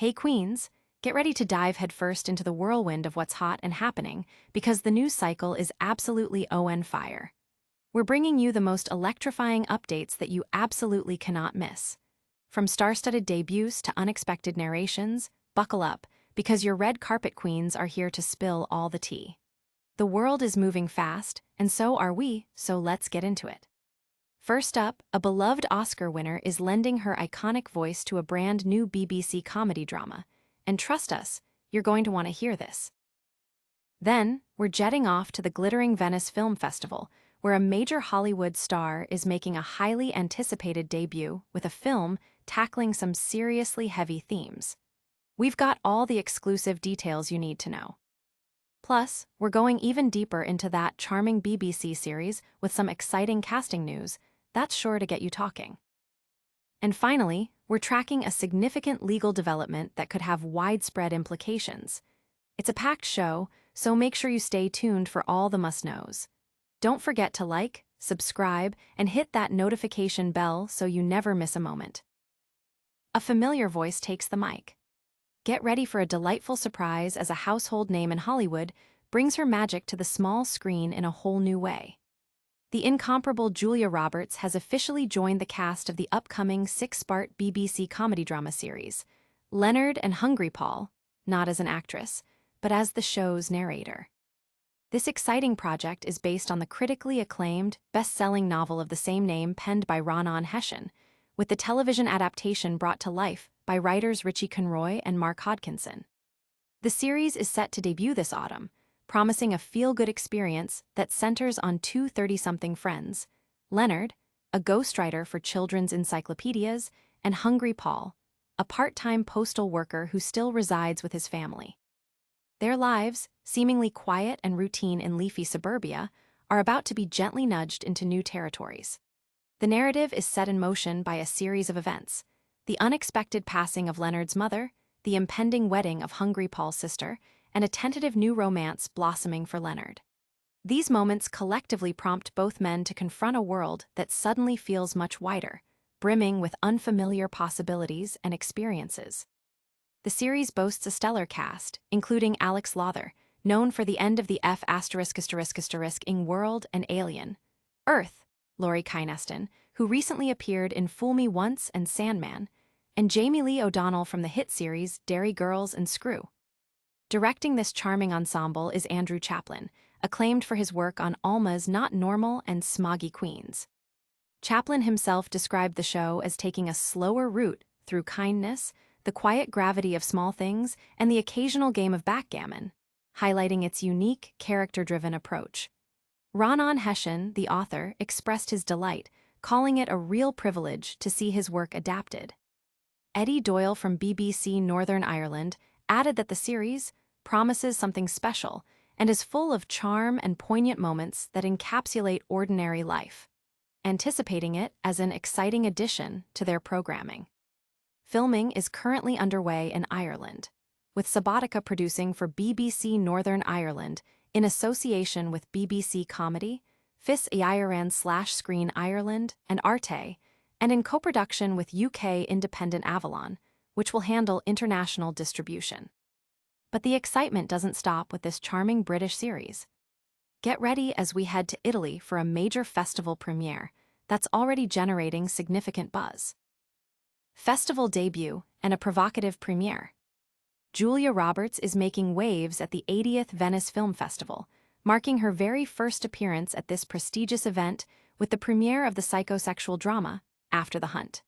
Hey Queens, get ready to dive headfirst into the whirlwind of what's hot and happening, because the news cycle is absolutely on fire. We're bringing you the most electrifying updates that you absolutely cannot miss. From star-studded debuts to unexpected narrations, buckle up, because your red carpet queens are here to spill all the tea. The world is moving fast, and so are we, so let's get into it. First up, a beloved Oscar winner is lending her iconic voice to a brand new BBC comedy drama. And trust us, you're going to want to hear this. Then, we're jetting off to the glittering Venice Film Festival, where a major Hollywood star is making a highly anticipated debut with a film tackling some seriously heavy themes. We've got all the exclusive details you need to know. Plus, we're going even deeper into that charming BBC series with some exciting casting news that's sure to get you talking. And finally, we're tracking a significant legal development that could have widespread implications. It's a packed show, so make sure you stay tuned for all the must-knows. Don't forget to like, subscribe, and hit that notification bell so you never miss a moment. A familiar voice takes the mic. Get ready for a delightful surprise as a household name in Hollywood brings her magic to the small screen in a whole new way. The incomparable Julia Roberts has officially joined the cast of the upcoming six-part BBC comedy drama series, Leonard and Hungry Paul, not as an actress, but as the show's narrator. This exciting project is based on the critically acclaimed, best-selling novel of the same name penned by Ronan Hession, with the television adaptation brought to life by writers Richie Conroy and Mark Hodkinson. The series is set to debut this autumn, promising a feel-good experience that centers on two 30-something friends, Leonard, a ghostwriter for children's encyclopedias, and Hungry Paul, a part-time postal worker who still resides with his family. Their lives, seemingly quiet and routine in leafy suburbia, are about to be gently nudged into new territories. The narrative is set in motion by a series of events: the unexpected passing of Leonard's mother, the impending wedding of Hungry Paul's sister, and a tentative new romance blossoming for Leonard. These moments collectively prompt both men to confront a world that suddenly feels much wider, brimming with unfamiliar possibilities and experiences. The series boasts a stellar cast, including Alex Lawther, known for the end of the F***ing World and Alien, Earth, Laurie Kynaston, who recently appeared in Fool Me Once and Sandman, and Jamie Lee O'Donnell from the hit series Derry Girls and Screw. Directing this charming ensemble is Andrew Chaplin, acclaimed for his work on Alma's Not Normal and Smoggy Queens. Chaplin himself described the show as taking a slower route through kindness, the quiet gravity of small things, and the occasional game of backgammon, highlighting its unique, character-driven approach. Ronan Hession, the author, expressed his delight, calling it a real privilege to see his work adapted. Eddie Doyle from BBC Northern Ireland added that the series promises something special and is full of charm and poignant moments that encapsulate ordinary life, anticipating it as an exciting addition to their programming. Filming is currently underway in Ireland, with Subotica producing for BBC Northern Ireland in association with BBC Comedy, Fis Ireland/Screen Ireland, and Arte, and in co-production with UK independent Avalon, which will handle international distribution. But the excitement doesn't stop with this charming British series. Get ready as we head to Italy for a major festival premiere that's already generating significant buzz. Festival debut and a provocative premiere. Julia Roberts is making waves at the 80th Venice Film Festival, marking her very first appearance at this prestigious event with the premiere of the psychosexual drama, After the Hunt.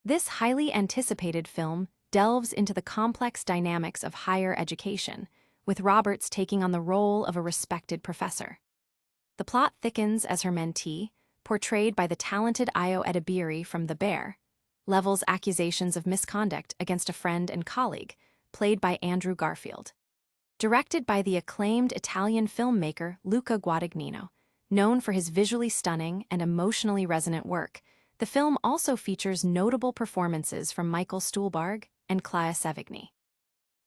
This highly anticipated film delves into the complex dynamics of higher education, with Roberts taking on the role of a respected professor. The plot thickens as her mentee, portrayed by the talented Ayo Edebiri from The Bear, levels accusations of misconduct against a friend and colleague, played by Andrew Garfield. Directed by the acclaimed Italian filmmaker Luca Guadagnino, known for his visually stunning and emotionally resonant work, the film also features notable performances from Michael Stuhlbarg and Clea Sevigny.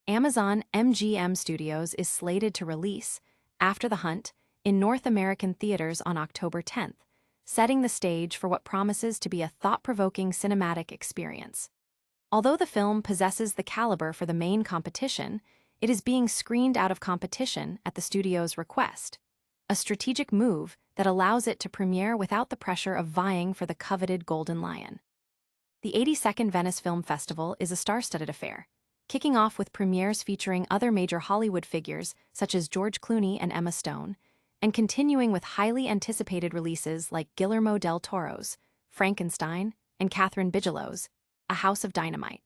Amazon MGM Studios is slated to release After the Hunt in North American theaters on October 10th, setting the stage for what promises to be a thought-provoking cinematic experience. Although the film possesses the caliber for the main competition, it is being screened out of competition at the studio's request, a strategic move that allows it to premiere without the pressure of vying for the coveted Golden Lion. The 82nd Venice Film Festival is a star-studded affair, kicking off with premieres featuring other major Hollywood figures such as George Clooney and Emma Stone, and continuing with highly anticipated releases like Guillermo del Toro's Frankenstein and Catherine Bigelow's A House of Dynamite.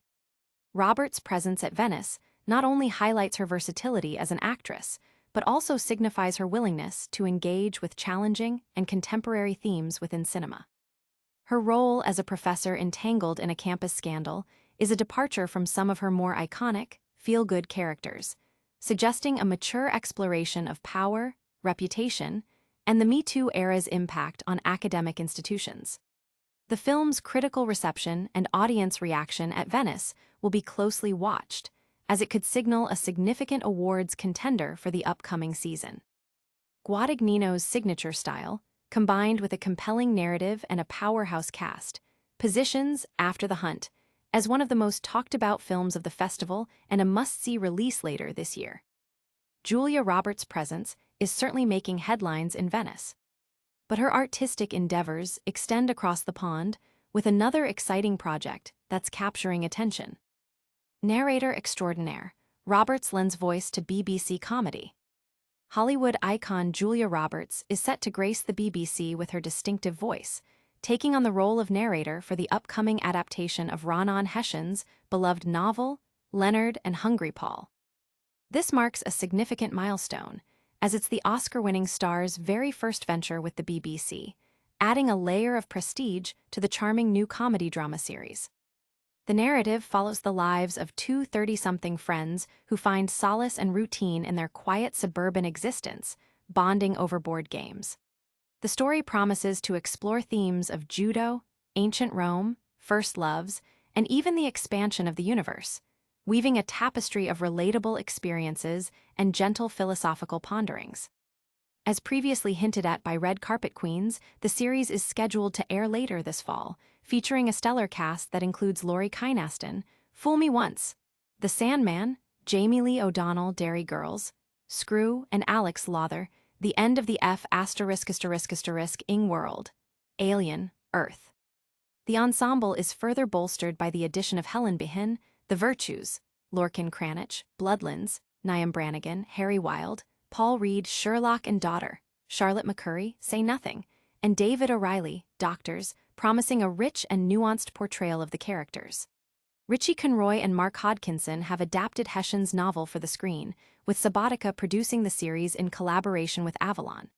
Roberts' presence at Venice not only highlights her versatility as an actress, but also signifies her willingness to engage with challenging and contemporary themes within cinema. Her role as a professor entangled in a campus scandal is a departure from some of her more iconic, feel-good characters, suggesting a mature exploration of power, reputation, and the Me Too era's impact on academic institutions. The film's critical reception and audience reaction at Venice will be closely watched, as it could signal a significant awards contender for the upcoming season. Guadagnino's signature style, combined with a compelling narrative and a powerhouse cast, positions After the Hunt as one of the most talked-about films of the festival and a must-see release later this year. Julia Roberts' presence is certainly making headlines in Venice, but her artistic endeavors extend across the pond with another exciting project that's capturing attention. Narrator extraordinaire, Roberts lends voice to BBC comedy. Hollywood icon Julia Roberts is set to grace the BBC with her distinctive voice, taking on the role of narrator for the upcoming adaptation of Ronan Hession's beloved novel, Leonard and Hungry Paul. This marks a significant milestone, as it's the Oscar-winning star's very first venture with the BBC, adding a layer of prestige to the charming new comedy drama series. The narrative follows the lives of two 30-something friends who find solace and routine in their quiet suburban existence, bonding over board games. The story promises to explore themes of judo, ancient Rome, first loves, and even the expansion of the universe, weaving a tapestry of relatable experiences and gentle philosophical ponderings. As previously hinted at by Red Carpet Queens, the series is scheduled to air later this fall, featuring a stellar cast that includes Laurie Kynaston, Fool Me Once, The Sandman, Jamie Lee O'Donnell, Derry Girls, Screw, and Alex Lawther, The End of the Ing World, Alien, Earth. The ensemble is further bolstered by the addition of Helen Behin, The Virtues, Lorcan Cranach, Bloodlands, Niamh Brannigan, Harry Wilde, Paul Reed, Sherlock and Daughter, Charlotte McCurry, Say Nothing, and David O'Reilly, Doctors, promising a rich and nuanced portrayal of the characters. Richie Conroy and Mark Hodkinson have adapted Hession's novel for the screen, with Subotica producing the series in collaboration with Avalon.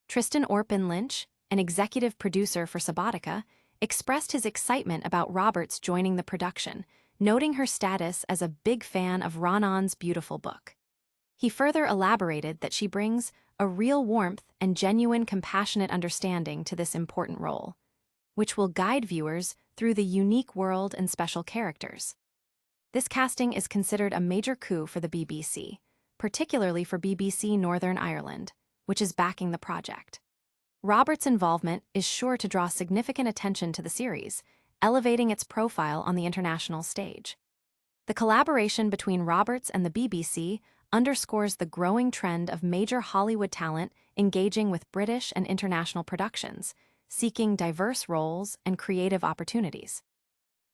Tristan Orpin Lynch, an executive producer for Subotica, expressed his excitement about Roberts joining the production, noting her status as a big fan of Ronan's beautiful book. He further elaborated that she brings a real warmth and genuine compassionate understanding to this important role, which will guide viewers through the unique world and special characters. This casting is considered a major coup for the BBC, particularly for BBC Northern Ireland, which is backing the project. Roberts' involvement is sure to draw significant attention to the series, elevating its profile on the international stage. The collaboration between Roberts and the BBC underscores the growing trend of major Hollywood talent engaging with British and international productions, seeking diverse roles and creative opportunities.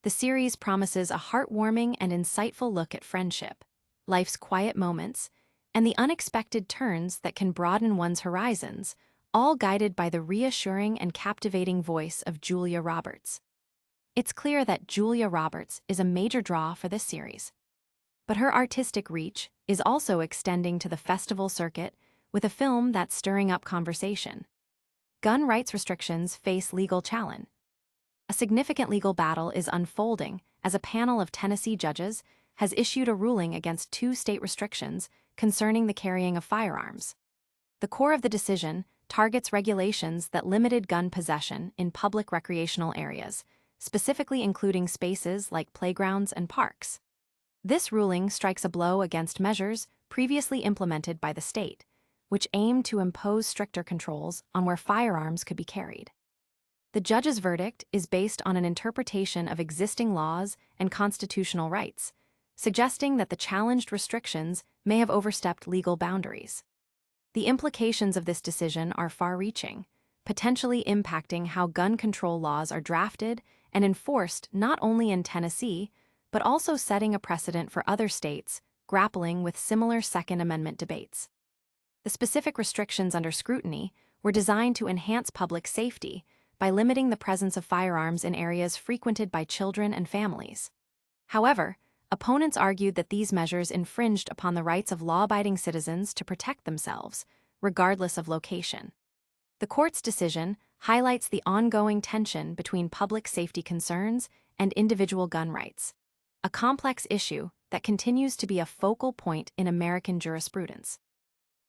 The series promises a heartwarming and insightful look at friendship, life's quiet moments, and the unexpected turns that can broaden one's horizons, all guided by the reassuring and captivating voice of Julia Roberts. It's clear that Julia Roberts is a major draw for this series, but her artistic reach is also extending to the festival circuit with a film that's stirring up conversation. Gun rights restrictions face legal challenge. A significant legal battle is unfolding as a panel of Tennessee judges has issued a ruling against two state restrictions concerning the carrying of firearms. The core of the decision targets regulations that limited gun possession in public recreational areas, specifically including spaces like playgrounds and parks. This ruling strikes a blow against measures previously implemented by the state, which aimed to impose stricter controls on where firearms could be carried. The judge's verdict is based on an interpretation of existing laws and constitutional rights, suggesting that the challenged restrictions may have overstepped legal boundaries. The implications of this decision are far-reaching, potentially impacting how gun control laws are drafted and enforced not only in Tennessee, but also setting a precedent for other states grappling with similar Second Amendment debates. The specific restrictions under scrutiny were designed to enhance public safety by limiting the presence of firearms in areas frequented by children and families. However, opponents argued that these measures infringed upon the rights of law-abiding citizens to protect themselves, regardless of location. The court's decision highlights the ongoing tension between public safety concerns and individual gun rights, a complex issue that continues to be a focal point in American jurisprudence.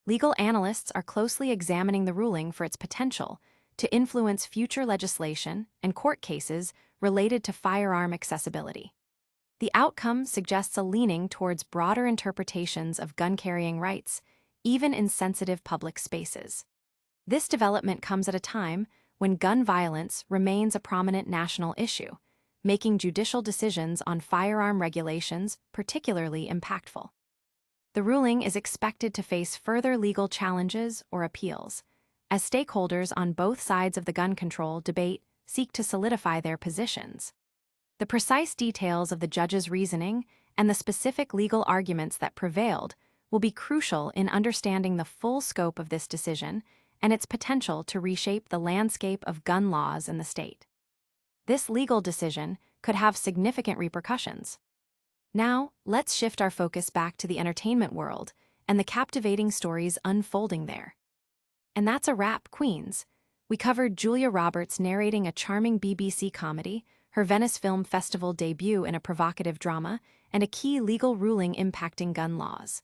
Legal analysts are closely examining the ruling for its potential to influence future legislation and court cases related to firearm accessibility. The outcome suggests a leaning towards broader interpretations of gun-carrying rights, even in sensitive public spaces. This development comes at a time when gun violence remains a prominent national issue, making judicial decisions on firearm regulations particularly impactful. The ruling is expected to face further legal challenges or appeals, as stakeholders on both sides of the gun control debate seek to solidify their positions. The precise details of the judge's reasoning and the specific legal arguments that prevailed will be crucial in understanding the full scope of this decision and its potential to reshape the landscape of gun laws in the state. This legal decision could have significant repercussions. Now, let's shift our focus back to the entertainment world and the captivating stories unfolding there. And that's a wrap, Queens. We covered Julia Roberts narrating a charming BBC comedy, her Venice Film Festival debut in a provocative drama, and a key legal ruling impacting gun laws.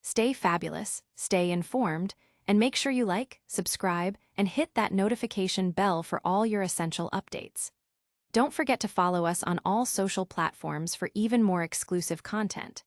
Stay fabulous, stay informed, and make sure you like, subscribe, and hit that notification bell for all your essential updates. Don't forget to follow us on all social platforms for even more exclusive content.